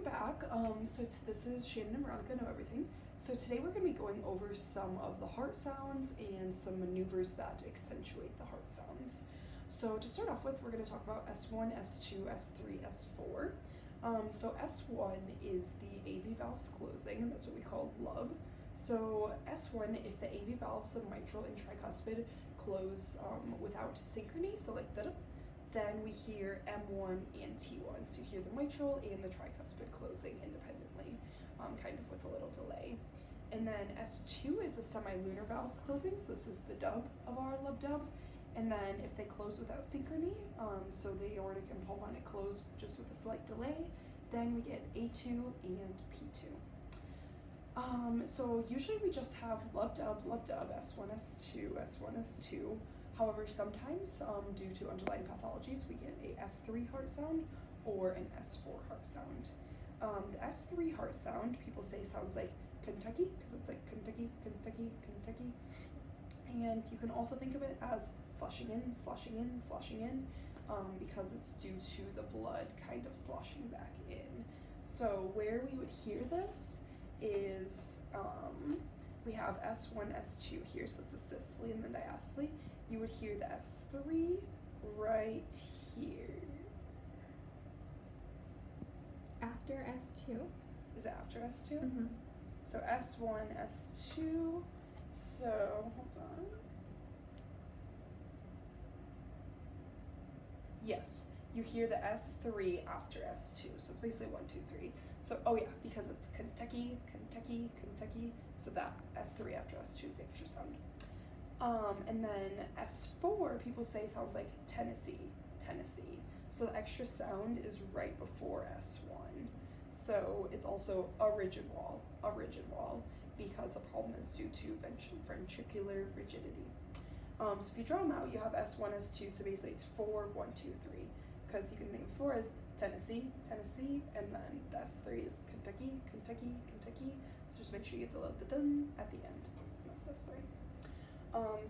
back. This is Shannon and Veronica Know Everything. So today we're going to be going over some of the heart sounds and some maneuvers that accentuate the heart sounds. So to start off with, we're going to talk about S1, S2, S3, S4. So S1 is the AV valves closing, and that's what we call lub. So S1, if the AV valves, the mitral and tricuspid, close without synchrony, so like that, then we hear M1 and T1. So you hear the mitral and the tricuspid closing independently, kind of with a little delay. And then S2 is the semilunar valves closing, so this is the dub of our lub dub. And then if they close without synchrony, so the aortic and pulmonic close just with a slight delay, then we get A2 and P2. So usually we just have lub dub, S1, S2, S1, S2. However, sometimes due to underlying pathologies, we get a S3 heart sound or an S4 heart sound. The S3 heart sound, people say sounds like Kentucky, because it's like Kentucky, Kentucky, Kentucky. And you can also think of it as sloshing in, sloshing in, sloshing in, because it's due to the blood kind of sloshing back in. So where we would hear this is, we have S1, S2 here, so this is systole and then diastole. You would hear the S3 right here. After S2? Is it after S2? Mm-hmm. So S1, S2, so hold on. Yes, you hear the S3 after S2, so it's basically 1, 2, 3. So, oh yeah, because it's Kentucky, Kentucky, Kentucky, so that S3 after S2 is the extra sound. And then S4, people say sounds like Tennessee, Tennessee. So the extra sound is right before S1. So it's also a rigid wall, because the problem is due to ventricular rigidity. So if you draw them out, you have S1, S2, so basically it's 4, 1, 2, 3, because you can think of 4 as Tennessee, Tennessee, and then the S3 is Kentucky, Kentucky, Kentucky. So just make sure you get the little dun at the end. That's S3.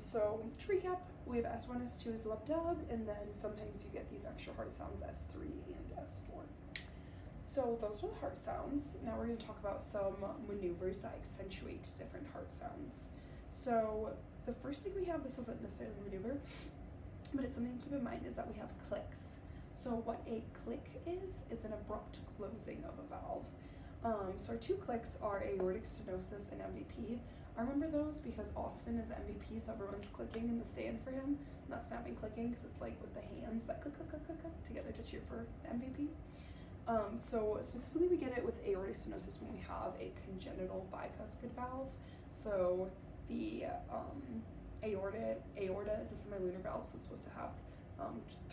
So to recap, we have S1, S2 is lub dub, and then sometimes you get these extra heart sounds S3 and S4. So those are the heart sounds. Now we're going to talk about some maneuvers that accentuate different heart sounds. So the first thing we have, this isn't necessarily a maneuver, but it's something to keep in mind, is that we have clicks. So what a click is an abrupt closing of a valve. So our two clicks are aortic stenosis and MVP. I remember those because Austin is MVP, so everyone's clicking in the stand for him, not snapping clicking, because it's like with the hands that click, click, click, click, click together to cheer for the MVP. So specifically we get it with aortic stenosis when we have a congenital bicuspid valve. So the aorta is a semilunar valve, so it's supposed to have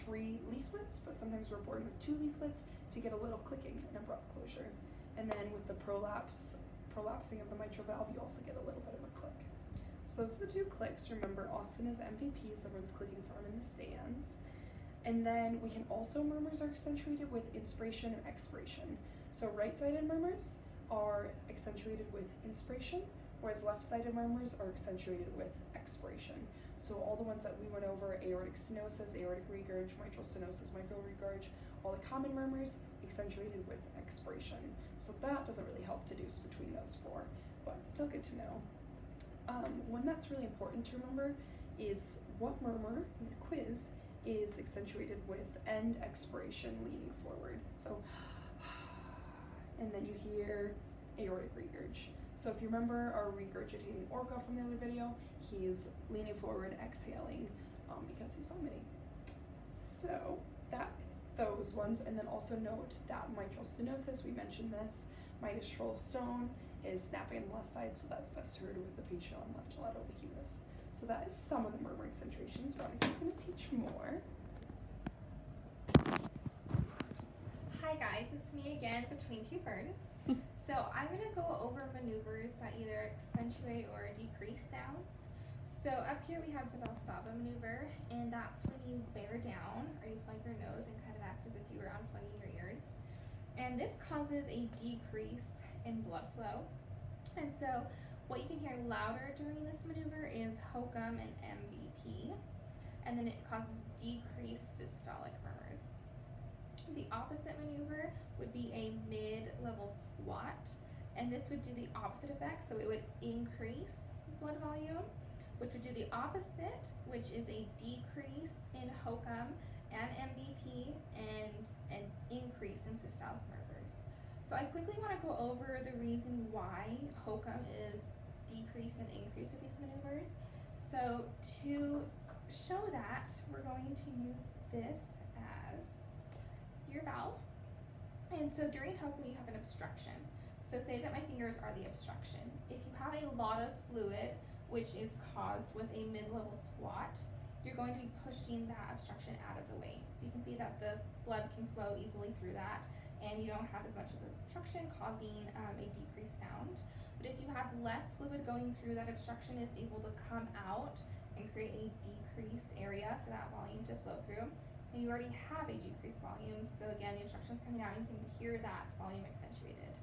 3 leaflets, but sometimes we're born with 2 leaflets, so you get a little clicking and abrupt closure. And then with the prolapsing of the mitral valve, you also get a little bit of a click. So those are the 2 clicks. Remember, Austin is MVP, so everyone's clicking for him in the stands. And then we can also, murmurs are accentuated with inspiration and expiration. So right-sided murmurs are accentuated with inspiration, whereas left-sided murmurs are accentuated with expiration. So all the ones that we went over, aortic stenosis, aortic regurg, mitral stenosis, mitral regurg, all the common murmurs accentuated with expiration. So that doesn't really help deduce between those 4, but it's still good to know. One that's really important to remember is what murmur in your quiz is accentuated with end expiration leaning forward. So, and then you hear aortic regurg. So if you remember our regurgitating orca from the other video, he's leaning forward, exhaling, because he's vomiting. So that is those ones. And then also note that mitral stenosis, we mentioned this, mitral stone is snapping on the left side, so that's best heard with the patient on left lateral decubitus. So that is some of the murmur accentuations. Veronica's going to teach more. Hi guys, it's me again, Between Two Ferns. So I'm going to go over maneuvers that either accentuate or decrease sounds. So up here we have the Valsalva maneuver, and that's when you bear down or you plug your nose and kind of act as if you were unplugging your ears. And this causes a decrease in blood flow. And so what you can hear louder during this maneuver is HOCM and MVP, and then it causes decreased systolic murmurs. The opposite maneuver would be a mid-level and this would do the opposite effect, so it would increase blood volume, which would do the opposite, which is a decrease in HOCM and MVP and an increase in systolic murmurs. So I quickly want to go over the reason why HOCM is decreased and increased with these maneuvers. So to show that, we're going to use this as your valve. And so during HOCM you have an obstruction. So say that my fingers are the obstruction. If you have a lot of fluid, which is caused with a mid-level squat, you're going to be pushing that obstruction out of the way. So you can see that the blood can flow easily through that, and you don't have as much of an obstruction, causing a decreased sound. But if you have less fluid going through, that obstruction is able to come out and create a decreased area for that volume to flow through. And you already have a decreased volume, so again, the obstruction is coming out, and you can hear that volume accentuated.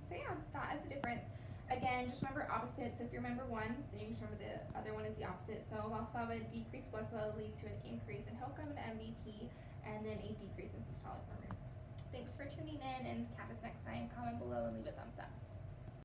So yeah, that is the difference. Again, just remember opposites. So if you remember one, then you can remember the other one is the opposite. So Valsalva, decreased blood flow leads to an increase in HOCM and MVP, and then a decrease in systolic murmurs. Thanks for tuning in, and catch us next time. Comment below and leave a thumbs up.